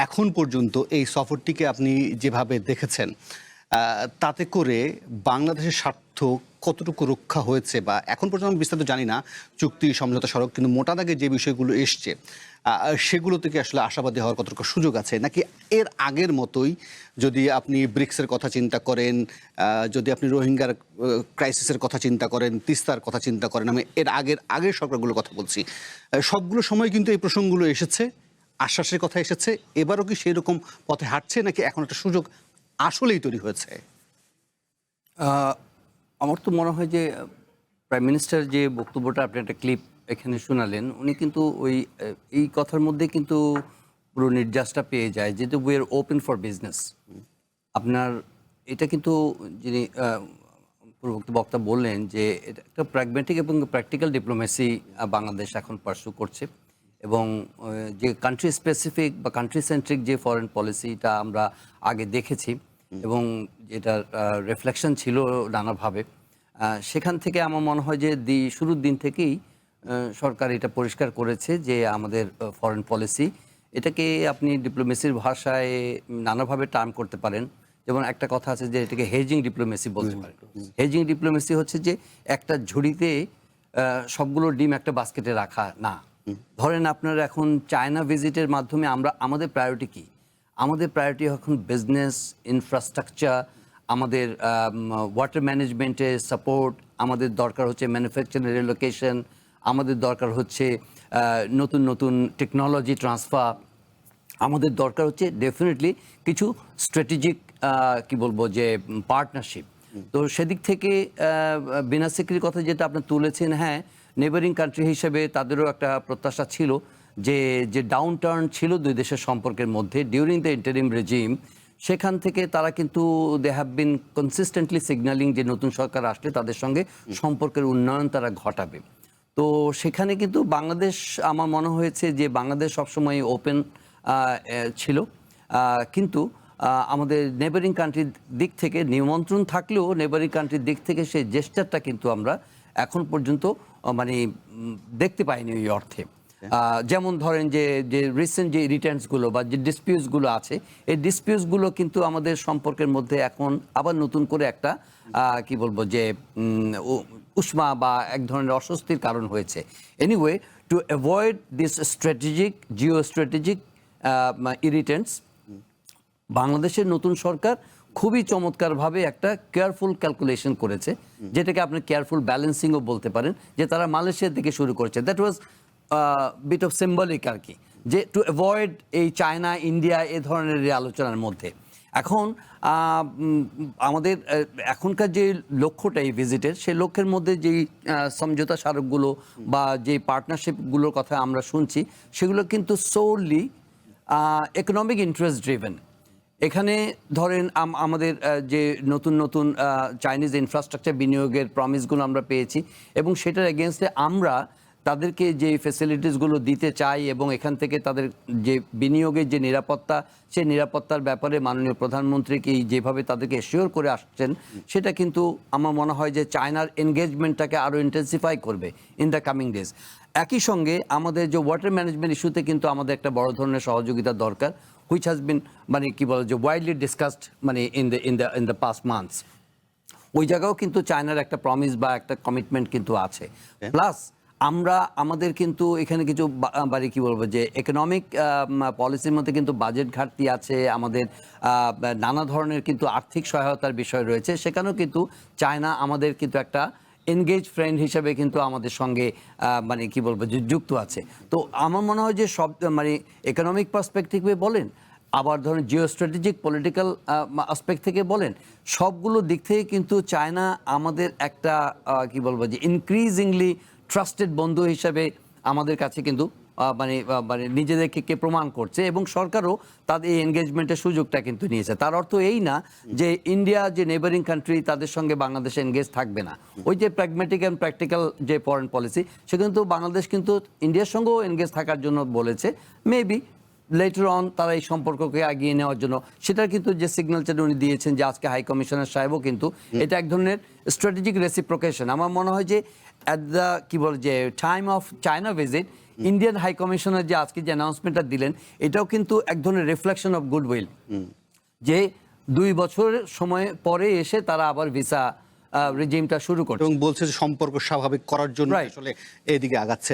এখন পর্যন্ত এই সফরটিকে আপনি যেভাবে দেখেছেন, তাতে করে বাংলাদেশের স্বার্থ কতটুকু রক্ষা হয়েছে বা এখন পর্যন্ত আমি বিস্তারিত জানি না চুক্তি, সমঝোতা, সড়ক, কিন্তু মোটা দাগে যে বিষয়গুলো এসছে সেগুলো থেকে আসলে আশাবাদী হওয়ার কতটুকু সুযোগ আছে? নাকি এর আগের মতোই যদি আপনি ব্রিক্সের কথা চিন্তা করেন, যদি আপনি রোহিঙ্গার ক্রাইসিসের কথা চিন্তা করেন, তিস্তার কথা চিন্তা করেন, আমি এর আগের সরকারগুলোর কথা বলছি, সবগুলো সময় কিন্তু এই প্রসঙ্গগুলো এসেছে, আশ্বাসের কথা এসেছে। এবারও কি সেই রকম পথে হাঁটছে নাকি এখন একটা সুযোগ আসলেই তৈরি হয়েছে? আমার তো মনে হয় যে প্রাইম মিনিস্টার যে বক্তব্যটা আপনি একটা ক্লিপ এখানে শোনালেন, উনি কিন্তু এই কথার মধ্যে কিন্তু পুরো নির্যাসটা পেয়ে যায় যেহেতু we are open for business. আপনার এটা কিন্তু যিনি পূর্ববর্তী বক্তা বললেন যে এটা একটা প্র্যাগম্যাটিক এবং প্র্যাকটিক্যাল ডিপ্লোমেসি বাংলাদেশ এখন পার্সু করছে এবং যে কান্ট্রি স্পেসিফিক বা কান্ট্রি সেন্ট্রিক যে ফরেন পলিসিটা আমরা আগে দেখেছি এবং যেটার রিফ্লেকশন ছিল নানাভাবে, সেখান থেকে আমার মনে হয় যে শুরুর দিন থেকেই সরকার এটা পরিষ্কার করেছে যে আমাদের ফরেন পলিসি এটাকে আপনি ডিপ্লোমেসির ভাষায় নানাভাবে টার্ম করতে পারেন। যেমন একটা কথা আছে যে এটাকে হেজিং ডিপ্লোমেসি বলতে পারেন। হেজিং ডিপ্লোমেসি হচ্ছে যে একটা ঝুড়িতে সবগুলো ডিম একটা বাস্কেটে রাখা না। ধরেন আপনার এখন চায়না ভিজিটের মাধ্যমে আমাদের প্রায়োরিটি কি? আমাদের প্রায়োরিটি এখন বিজনেস, ইনফ্রাস্ট্রাকচার, আমাদের ওয়াটার ম্যানেজমেন্টের সাপোর্ট, আমাদের দরকার হচ্ছে ম্যানুফ্যাকচারিং রিলোকেশন, আমাদের দরকার হচ্ছে নতুন নতুন টেকনোলজি ট্রান্সফার, আমাদের দরকার হচ্ছে ডেফিনেটলি কিছু স্ট্র্যাটেজিক কি বলবো যে পার্টনারশিপ। তো সেদিক থেকে বিনা সিক্রির কথা যেটা আপনি তুলেছেন, হ্যাঁ, নেবারিং কান্ট্রি হিসেবে তাদেরও একটা প্রত্যাশা ছিল যে ডাউন টার্ন ছিল দুই দেশের সম্পর্কের মধ্যে ডিউরিং দ্য ইন্টারিম রেজিম, সেখান থেকে তারা কিন্তু they have been consistently signalling যে নতুন সরকার আসলে তাদের সঙ্গে সম্পর্কের উন্নয়ন তারা ঘটাবে। তো সেখানে কিন্তু বাংলাদেশ, আমার মনে হয়েছে যে বাংলাদেশ সবসময় ওপেন ছিল, কিন্তু আমাদের নেবারিং কান্ট্রির দিক থেকে নিমন্ত্রণ থাকলেও নেবারিং কান্ট্রির দিক থেকে সেই জেস্টারটা কিন্তু আমরা এখন পর্যন্ত মানে দেখতে পাইনি ওই অর্থে। যেমন ধরেন যে রিসেন্ট যে রিটার্নসগুলো বা যে ডিসপিউটসগুলো আছে, এই ডিসপিউটসগুলো কিন্তু আমাদের সম্পর্কের মধ্যে এখন আবার নতুন করে একটা কি বলবো যে উষ্মা বা এক ধরনের অস্বস্তির কারণ হয়েছে। Anyway, to avoid this geo strategic irritants, বাংলাদেশের নতুন সরকার খুবই চমৎকারভাবে একটা কেয়ারফুল ক্যালকুলেশন করেছে, যেটাকে আপনি কেয়ারফুল ব্যালেন্সিংও বলতে পারেন, যে তারা মালয়েশিয়ার দিকে শুরু করেছে। That was bit of symbolic আর কি, যে টু অ্যাভয়েড এই চায়না ইন্ডিয়া এ ধরনের আলোচনার মধ্যে। এখন আমাদের এখনকার যে লক্ষ্যটা এই ভিজিটের, সেই লক্ষ্যের মধ্যে যেই সমঝোতা স্মারকগুলো বা যে পার্টনারশিপগুলোর কথা আমরা শুনছি, সেগুলো কিন্তু সোললি ইকোনমিক ইন্টারেস্ট ড্রিভেন। এখানে ধরেন আমাদের যে নতুন নতুন চাইনিজ ইনফ্রাস্ট্রাকচার বিনিয়োগের প্রমিসগুলো আমরা পেয়েছি এবং সেটার এগেনস্টে আমরা তাদেরকে যে ফ্যাসিলিটিসগুলো দিতে চাই এবং এখান থেকে তাদের যে বিনিয়োগের যে নিরাপত্তা, সেই নিরাপত্তার ব্যাপারে মাননীয় প্রধানমন্ত্রীকে যেভাবে তাদেরকে এশিওর করে আসছেন, সেটা কিন্তু আমার মনে হয় যে চায়নার এনগেজমেন্টটাকে আরও ইন্টেন্সিফাই করবে ইন দ্য কামিং ডেজ। একই সঙ্গে আমাদের যে ওয়াটার ম্যানেজমেন্ট ইস্যুতে কিন্তু আমাদের একটা বড় ধরনের সহযোগিতা দরকার, হুইচ হ্যাজ বিন মানে কি বলে যে ওয়াইডলি ডিসকাসড মানে ইন দ্য পাস্ট মান্থস। ওই জায়গাও কিন্তু চায়নার একটা প্রমিস বা একটা কমিটমেন্ট কিন্তু আছে। প্লাস আমাদের কিন্তু এখানে কিছু বাড়ি কি বলবো যে ইকোনমিক পলিসির মধ্যে কিন্তু বাজেট ঘাটতি আছে, আমাদের নানা ধরনের কিন্তু আর্থিক সহায়তার বিষয় রয়েছে, সেখানেও কিন্তু চায়না আমাদের কিন্তু একটা এনগেজ ফ্রেন্ড হিসেবে কিন্তু আমাদের সঙ্গে মানে কি বলবো যে যুক্ত আছে। তো আমার মনে হয় যে সব মানে ইকোনমিক পার্সপেক্টিভে বলেন, আবার ধরেন জিও স্ট্র্যাটেজিক পলিটিক্যাল আসপেক্ট থেকে বলেন, সবগুলো দিক থেকে কিন্তু চায়না আমাদের একটা কি বলবো যে ইনক্রিজিংলি ট্রাস্টেড বন্ধু হিসাবে আমাদের কাছে কিন্তু মানে নিজেদেরকে প্রমাণ করছে এবং সরকারও তাদের এই এনগেজমেন্টের সুযোগটা কিন্তু নিয়েছে। তার অর্থ এই না যে ইন্ডিয়া যে নেবারিং কান্ট্রি তাদের সঙ্গে বাংলাদেশ এনগেজ থাকবে না। ওই যে প্র্যাগম্যাটিক অ্যান্ড প্র্যাকটিক্যাল যে ফরেন পলিসি, সে কিন্তু বাংলাদেশ কিন্তু ইন্ডিয়ার সঙ্গেও এনগেজ থাকার জন্য বলেছে। মেবি লেটার অন তারা এই সম্পর্ককে এগিয়ে নেওয়ার জন্য সেটার কিন্তু যে সিগন্যালটা উনি দিয়েছেন যে আজকে হাই কমিশনার সাহেবও কিন্তু এটা এক ধরনের স্ট্র্যাটেজিক রেসিপ্রোকেশন। আমার মনে হয় যে অ্যাট দ্য কি বলে যে time of China visit, Indian high commissioner যে আজকে যে অ্যানাউন্সমেন্টটা দিলেন, এটাও কিন্তু এক ধরনের রিফ্লেকশন অফ গুডউইল, যে 2 বছর সময় পরে এসে তারা আবার ভিসা রেজিমটা শুরু করছে এবং বলছে যে সম্পর্ক স্বাভাবিক করার জন্য Right. আসলে এদিকে আগাচ্ছে।